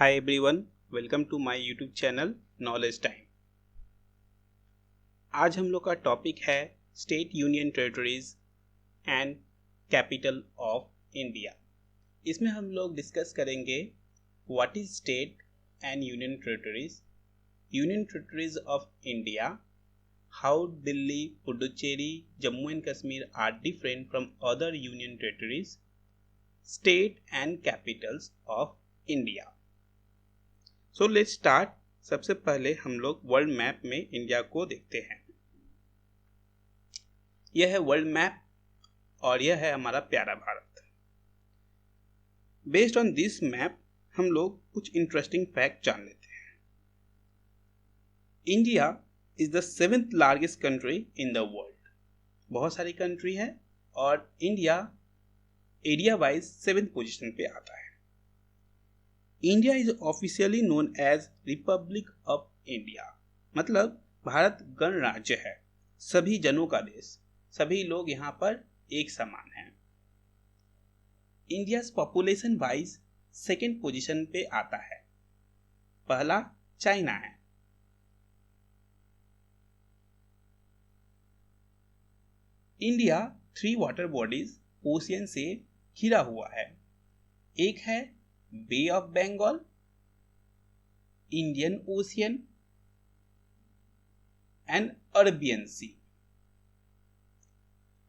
Hi everyone, welcome to my YouTube channel knowledge time. आज हम लोग का टॉपिक है state union territories and capital of India. इसमें हम लोग डिस्कस करेंगे what is state and union territories of India, how Delhi, Puducherry, Jammu and Kashmir are different from other union territories, state and capitals of India. So let's start. सबसे पहले हम लोग world map में India को देखते हैं। यह है वर्ल्ड मैप और यह है हमारा प्यारा Bharat. Based on this map हम लोग कुछ इंटरेस्टिंग फैक्ट जान लेते हैं। India is the 7th largest country in the world. बहुत सारी कंट्री है और India area wise 7th position पे आता है। India is officially known as republic of India, मतलब भारत गणराज्य है, सभी जनों का देश, सभी लोग यहाँ पर एक समान हैं। India population wise 2nd position पे आता है। पहला चाइना है। इंडिया 3 वाटर बॉडीज ओशियन से घिरा हुआ है। एक है bay of Bengal, Indian ocean and Arabian sea.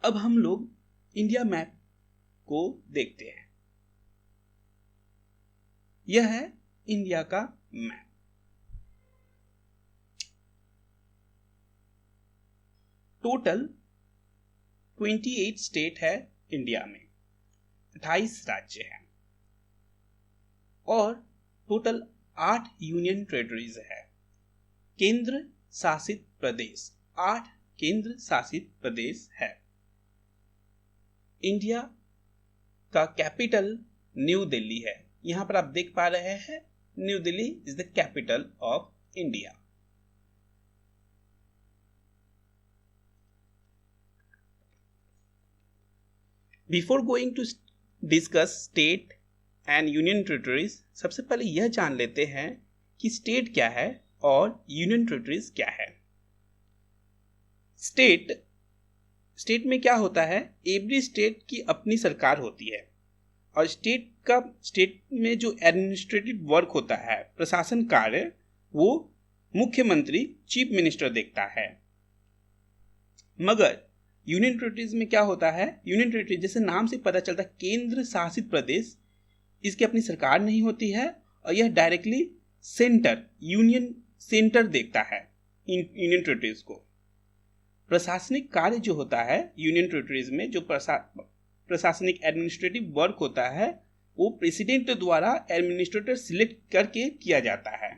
अब हम लोग इंडिया मैप को देखते हैं। यह है इंडिया का मैप। टोटल 28 स्टेट है इंडिया में, 28 राज्य हैं और टोटल 8 यूनियन टेरिटरीज है। केंद्र शासित प्रदेश 8 केंद्र शासित प्रदेश है। इंडिया का कैपिटल न्यू दिल्ली है। यहां पर आप देख पा रहे हैं New Delhi is the capital of India. Before going to discuss state and union territories, सबसे पहले यह जान लेते हैं कि स्टेट क्या है और यूनियन टेरिटरीज क्या है। स्टेट में क्या होता है, एवरी स्टेट की अपनी सरकार होती है और स्टेट में जो एडमिनिस्ट्रेटिव वर्क होता है, प्रशासन कार्य, वो मुख्यमंत्री चीफ मिनिस्टर देखता है। मगर यूनियन टेरिटरीज में क्या होता है, यूनियन टेरिटरी जैसे नाम से पता चलता है केंद्र शासित प्रदेश, इसकी अपनी सरकार नहीं होती है और यह डायरेक्टली यूनियन सेंटर देखता है यूनियन टेरिटरीज को। प्रशासनिक कार्य जो होता है यूनियन टेरिटरीज में, जो प्रशासनिक एडमिनिस्ट्रेटिव वर्क होता है, वो प्रेसिडेंट द्वारा एडमिनिस्ट्रेटर सिलेक्ट करके किया जाता है।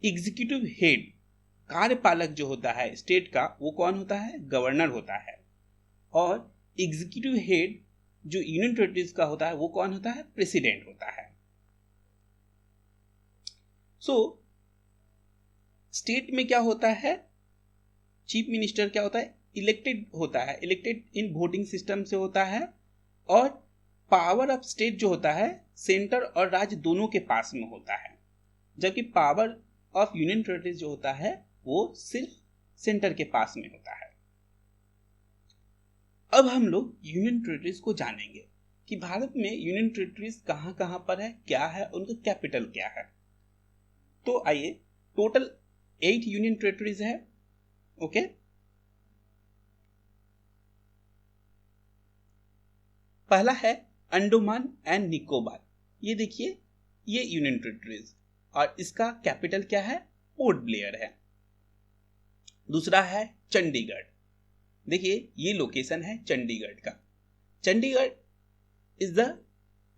एग्जीक्यूटिव हेड, कार्यपालक जो होता है स्टेट का, वो कौन होता है, गवर्नर होता है। और एग्जीक्यूटिव हेड जो यूनियन टेरिटरीज का होता है वो कौन होता है, प्रेसिडेंट होता है। स्टेट में क्या होता है, चीफ मिनिस्टर क्या होता है, इलेक्टेड होता है, इलेक्टेड इन वोटिंग सिस्टम से होता है। और पावर ऑफ स्टेट जो होता है सेंटर और राज्य दोनों के पास में होता है, जबकि पावर ऑफ यूनियन टेरिटरीज जो होता है वो सिर्फ सेंटर के पास में होता है। अब हम लोग यूनियन टेरिटरीज को जानेंगे कि भारत में यूनियन टेरिटरीज कहां कहां पर है, क्या है, उनका कैपिटल क्या है। तो आइए, टोटल 8 यूनियन टेरिटरीज है। ओके, पहला है अंडमान एंड निकोबार। ये देखिए, ये यूनियन टेरिटरीज और इसका कैपिटल क्या है, पोर्ट ब्लेयर है। दूसरा है चंडीगढ़। देखिए, ये लोकेशन है चंडीगढ़ का। Chandigarh is the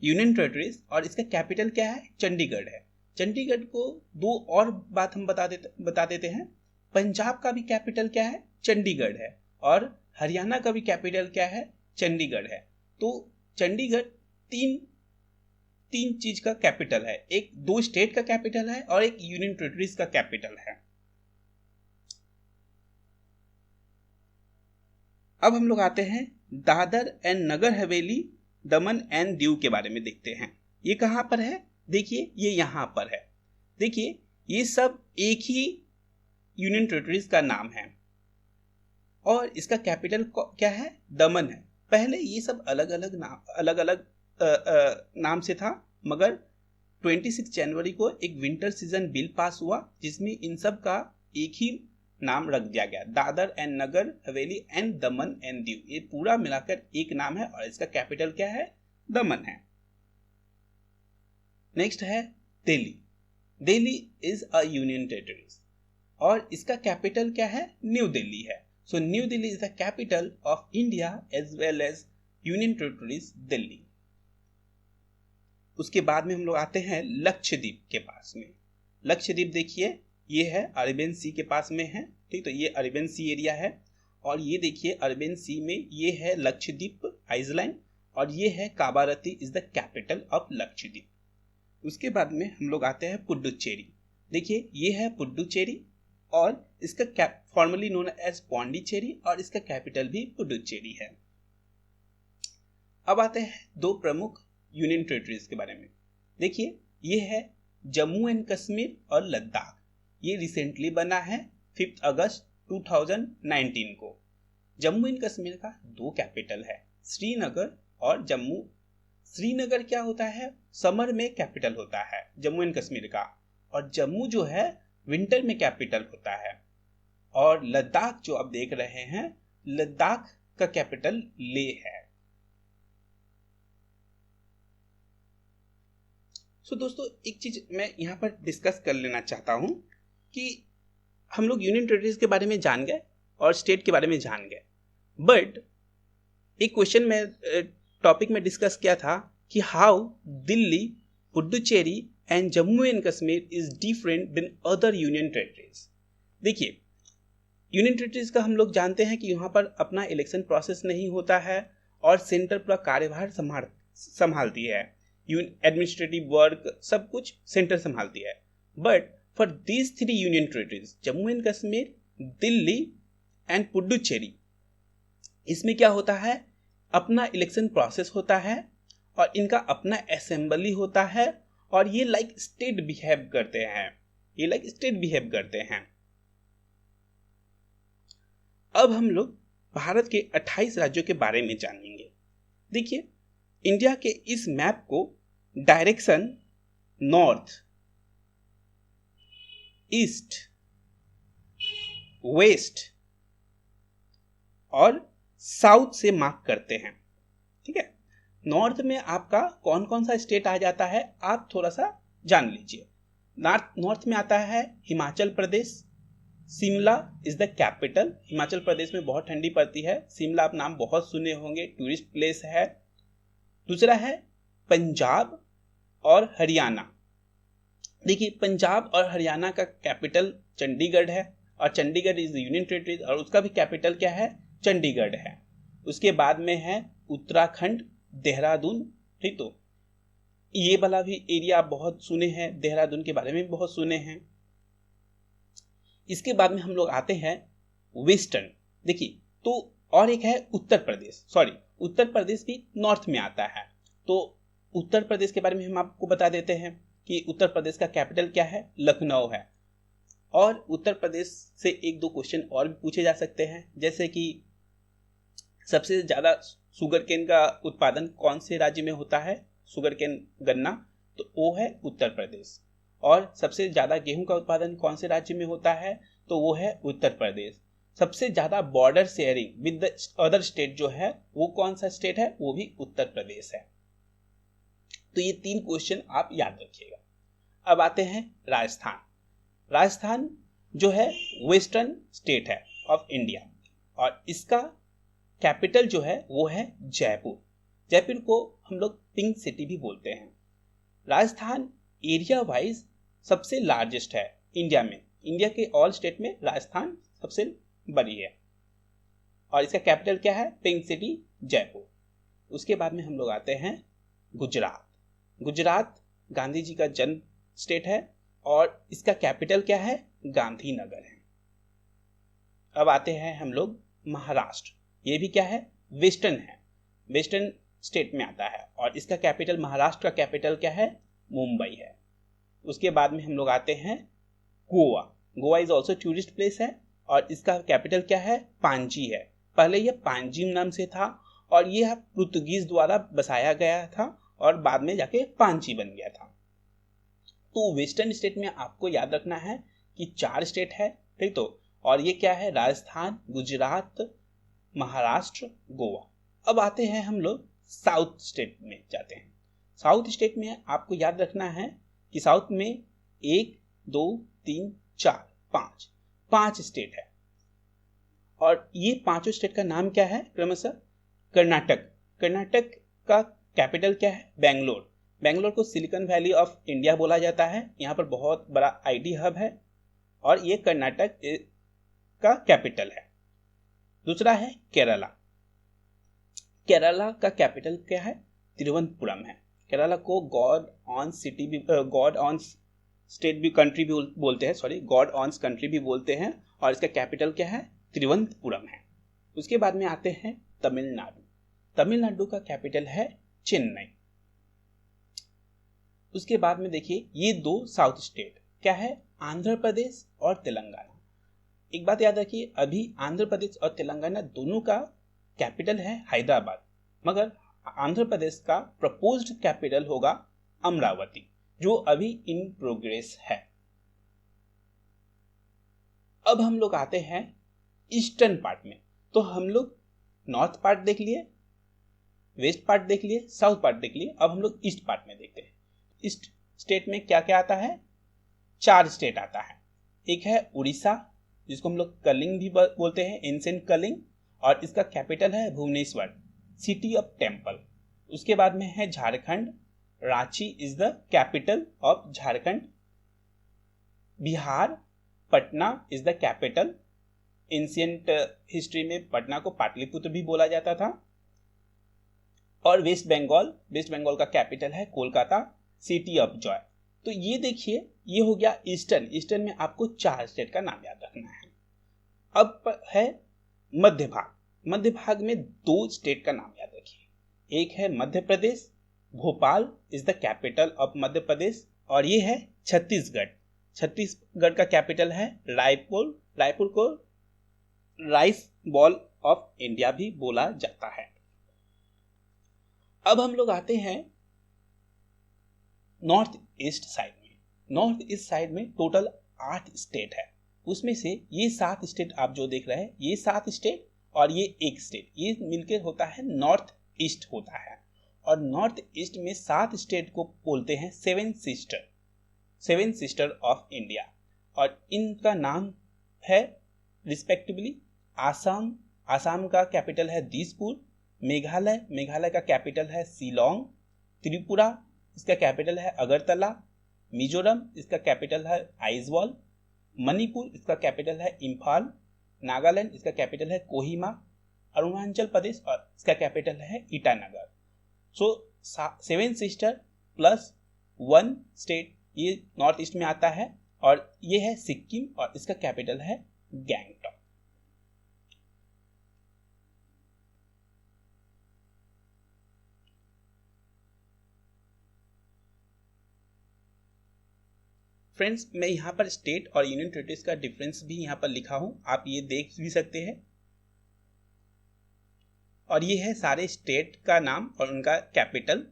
union territories और इसका कैपिटल क्या है, चंडीगढ़ है। चंडीगढ़ को दो और बात हम बता देते हैं। पंजाब का भी कैपिटल क्या है, चंडीगढ़ है, और हरियाणा का भी कैपिटल क्या है, चंडीगढ़ है। तो चंडीगढ़ तीन चीज का कैपिटल है, एक 2 स्टेट का कैपिटल है और एक यूनियन टेरिटरीज का कैपिटल है। अब हम लोग आते हैं Dadar and Nagar Haveli, Daman and Diu के बारे में देखते हैं। ये कहां पर है, देखिए ये यहाँ पर है। देखिए ये सब एक ही यूनियन टेरिटरीज का नाम है और इसका कैपिटल क्या है, दमन है। पहले ये सब अलग अलग नाम से था, मगर 26 जनवरी को एक विंटर सीजन बिल पास हुआ जिसमें इन सब का एक ही नाम रख दिया गया, Dadar and Nagar Haveli and Daman and Diu. ये पूरा मिलाकर एक नाम है और इसका कैपिटल क्या है, दमन है। नेक्स्ट है Delhi. Delhi is a union territory और इसका कैपिटल क्या है, न्यू दिल्ली है। So New Delhi is the capital of India as well as union territories Delhi. उसके बाद में हम लोग आते हैं लक्षद्वीप के पास में। लक्षद्वीप देखिए ये है अरेबियन सी के पास में है, ठीक। तो ये अरेबियन सी एरिया है और ये देखिए अरेबियन सी में ये है लक्षद्वीप आइलैंड और ये है Kavaratti is the capital of Lakshadweep. उसके बाद में हम लोग आते हैं पुडुचेरी। देखिए ये है पुडुचेरी और इसका फॉर्मली नोन एज पौंडीचेरी और इसका कैपिटल भी पुडुचेरी है। अब आते हैं दो प्रमुख यूनियन टेरिटरीज के बारे में। देखिए ये है जम्मू एंड कश्मीर और लद्दाख। ये रिसेंटली बना है 5 अगस्त 2019 को। जम्मू एंड कश्मीर का दो कैपिटल है, श्रीनगर और जम्मू। श्रीनगर क्या होता है, समर में कैपिटल होता है जम्मू एंड कश्मीर का, और जम्मू जो है विंटर में कैपिटल होता है। और लद्दाख जो आप देख रहे हैं, लद्दाख का कैपिटल लेह है। सो दोस्तों एक चीज मैं यहाँ पर डिस्कस कर लेना चाहता हूँ कि हम लोग यूनियन टेरिटरीज के बारे में जान गए और स्टेट के बारे में जान गए, बट एक क्वेश्चन में टॉपिक में डिस्कस किया था कि how Delhi, Puducherry and Jammu and Kashmir is different than other union territories. देखिए यूनियन टेरिटरीज का हम लोग जानते हैं कि यहाँ पर अपना इलेक्शन प्रोसेस नहीं होता है और सेंटर पूरा कार्यभार संभालती है, एडमिनिस्ट्रेटिव वर्क सब कुछ सेंटर संभालती है। But for these 3 union territories Jammu and Kashmir, Delhi and Puducherry, इसमें क्या होता है, अपना इलेक्शन प्रोसेस होता है और इनका अपना असेंबली होता है और ये लाइक स्टेट बिहेव करते हैं, अब हम लोग भारत के 28 राज्यों के बारे में जानेंगे। देखिए इंडिया के इस मैप को डायरेक्शन नॉर्थ, ईस्ट, वेस्ट और साउथ से मार्क करते हैं, ठीक है। नॉर्थ में आपका कौन कौन सा स्टेट आ जाता है आप थोड़ा सा जान लीजिए। नॉर्थ में आता है Himachal Pradesh, Shimla is the capital. Himachal Pradesh में बहुत ठंडी पड़ती है, शिमला आप नाम बहुत सुने होंगे, टूरिस्ट प्लेस है। दूसरा है पंजाब और हरियाणा। देखिए पंजाब और हरियाणा का कैपिटल चंडीगढ़ है और चंडीगढ़ इज यूनियन टेरिटरी और उसका भी कैपिटल क्या है, चंडीगढ़ है। उसके बाद में है उत्तराखंड, देहरादून, ठीक। तो ये वाला भी एरिया आप बहुत सुने हैं, देहरादून के बारे में बहुत सुने हैं। इसके बाद में हम लोग आते हैं वेस्टर्न। देखिए तो और एक है उत्तर प्रदेश, उत्तर प्रदेश भी नॉर्थ में आता है। तो उत्तर प्रदेश के बारे में हम आपको बता देते हैं कि उत्तर प्रदेश का कैपिटल क्या है, लखनऊ है। और उत्तर प्रदेश से एक दो क्वेश्चन और भी पूछे जा सकते हैं, जैसे कि सबसे ज्यादा शुगर केन का उत्पादन कौन से राज्य में होता है, शुगर केन गन्ना, तो वो है उत्तर प्रदेश। और सबसे ज्यादा गेहूं का उत्पादन कौन से राज्य में होता है, तो वो है उत्तर प्रदेश। सबसे ज्यादा border sharing with the other state जो है वो कौन सा स्टेट है, वो भी उत्तर प्रदेश है। तो ये 3 क्वेश्चन आप याद रखिएगा। अब आते हैं राजस्थान। राजस्थान जो है वेस्टर्न स्टेट है ऑफ इंडिया और इसका कैपिटल जो है वो है जयपुर। जयपुर को हम लोग पिंक सिटी भी बोलते हैं। राजस्थान एरिया वाइज सबसे लार्जेस्ट है इंडिया में। इंडिया के ऑल स्टेट में राजस्थान सबसे बड़ी है और इसका कैपिटल क्या है, पिंक सिटी जयपुर। उसके बाद में हम लोग आते हैं गुजरात। गुजरात गांधी जी का जन्म स्टेट है और इसका कैपिटल क्या है, गांधीनगर है। अब आते हैं हम लोग महाराष्ट्र। ये भी क्या है, वेस्टर्न है, वेस्टर्न स्टेट में आता है और इसका कैपिटल, महाराष्ट्र का कैपिटल क्या है, मुंबई है। उसके बाद में हम लोग आते हैं Goa. Goa is also tourist place है और इसका कैपिटल क्या है? पांजी है। पहले यह पांजिम नाम से था और यह पुर्तगीज द्वारा बसाया गया था और बाद में जाके पांजी बन गया था। तो वेस्टर्न स्टेट में आपको याद रखना है कि 4 स्टेट है, ठीक तो, और ये क्या है? राजस्थान, गुजरात, महाराष्ट्र, गोवा। अब आते हैं हम लोग साउथ स्टेट में जाते हैं। साउथ स्टेट में आपको याद रखना है कि साउथ में 1 2 3 4 5 स्टेट है और ये पांचों स्टेट का नाम क्या है क्रमशः? कर्नाटक। कर्नाटक का कैपिटल क्या है? बेंगलोर। बेंगलोर को सिलिकॉन वैली ऑफ इंडिया बोला जाता है। यहाँ पर बहुत बड़ा आईटी हब है और ये कर्नाटक का कैपिटल है। दूसरा है केरला। केरला का कैपिटल क्या है? तिरुवनंतपुरम है। केरला को गॉड ऑन सिटी भी, गॉड ऑन स्टेट भी, कंट्री भी बोलते हैं, सॉरी, गॉड ऑन कंट्री भी बोलते हैं और इसका कैपिटल क्या है? तिरुवनंतपुरम है। उसके बाद में आते हैं तमिलनाडु। तमिलनाडु का कैपिटल है चेन्नई। उसके बाद में देखिए ये 2 साउथ स्टेट क्या है? आंध्र प्रदेश और तेलंगाना। एक बात याद रखिए, अभी आंध्र प्रदेश और तेलंगाना दोनों का कैपिटल है हैदराबाद, मगर आंध्र प्रदेश का प्रपोज्ड कैपिटल होगा अमरावती, जो अभी इन प्रोग्रेस है। अब हम लोग आते हैं ईस्टर्न पार्ट में। तो हम लोग नॉर्थ पार्ट देख लिए, वेस्ट पार्ट देख लिए, साउथ पार्ट देख लिए। अब हम लोग ईस्ट पार्ट में देखते हैं। ईस्ट स्टेट में क्या क्या आता है? 4 स्टेट आता है। एक है उड़ीसा, जिसको हम लोग कलिंग भी बोलते हैं, एंशिएंट कलिंग, और इसका कैपिटल है भुवनेश्वर, सिटी ऑफ टेम्पल। उसके बाद में है Jharkhand, Ranchi is the capital of Jharkhand. Bihar, Patna is the capital. Ancient history में पटना को पाटलिपुत्र भी बोला जाता था। और वेस्ट बंगाल का कैपिटल है कोलकाता, सिटी ऑफ जॉय। तो ये देखिए, ये हो गया ईस्टर्न। ईस्टर्न में आपको 4 स्टेट का नाम याद रखना है। अब है मध्य भाग। मध्य भाग में 2 स्टेट का नाम याद रखिए। एक है Madhya Pradesh, Bhopal is the capital of Madhya Pradesh, और ये है छत्तीसगढ़। छत्तीसगढ़ का कैपिटल है रायपुर। रायपुर को राइस बॉल ऑफ इंडिया भी बोला जाता है। अब हम लोग आते हैं नॉर्थ ईस्ट साइड में। नॉर्थ ईस्ट साइड में टोटल 8 स्टेट है। उसमें से ये 7 स्टेट आप जो देख रहे हैं, ये 7 स्टेट और ये एक स्टेट, ये मिलकर होता है नॉर्थ ईस्ट होता है। और नॉर्थ ईस्ट में 7 स्टेट को बोलते हैं 7 सिस्टर ऑफ इंडिया। और इनका नाम है रिस्पेक्टिवली आसाम। आसाम का कैपिटल है दिसपुर। मेघालय का कैपिटल है शिलोंग। त्रिपुरा, इसका कैपिटल है अगरतला। मिजोरम, इसका कैपिटल है आइजवाल। मणिपुर, इसका कैपिटल है इम्फाल। नागालैंड, इसका कैपिटल है कोहिमा। अरुणाचल प्रदेश, और इसका कैपिटल है ईटानगर। सो 7 सिस्टर प्लस 1 स्टेट ये नॉर्थ ईस्ट में आता है, और ये है सिक्किम और इसका कैपिटल है गैंगटॉक। फ्रेंड्स, मैं यहाँ पर स्टेट और यूनियन टेरिटरीज का डिफरेंस भी यहाँ पर लिखा हूँ, आप ये देख भी सकते हैं। और ये है सारे स्टेट का नाम और उनका capital.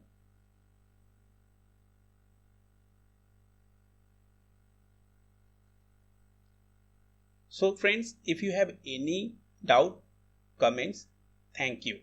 So friends, if you have any doubt, comments, thank you.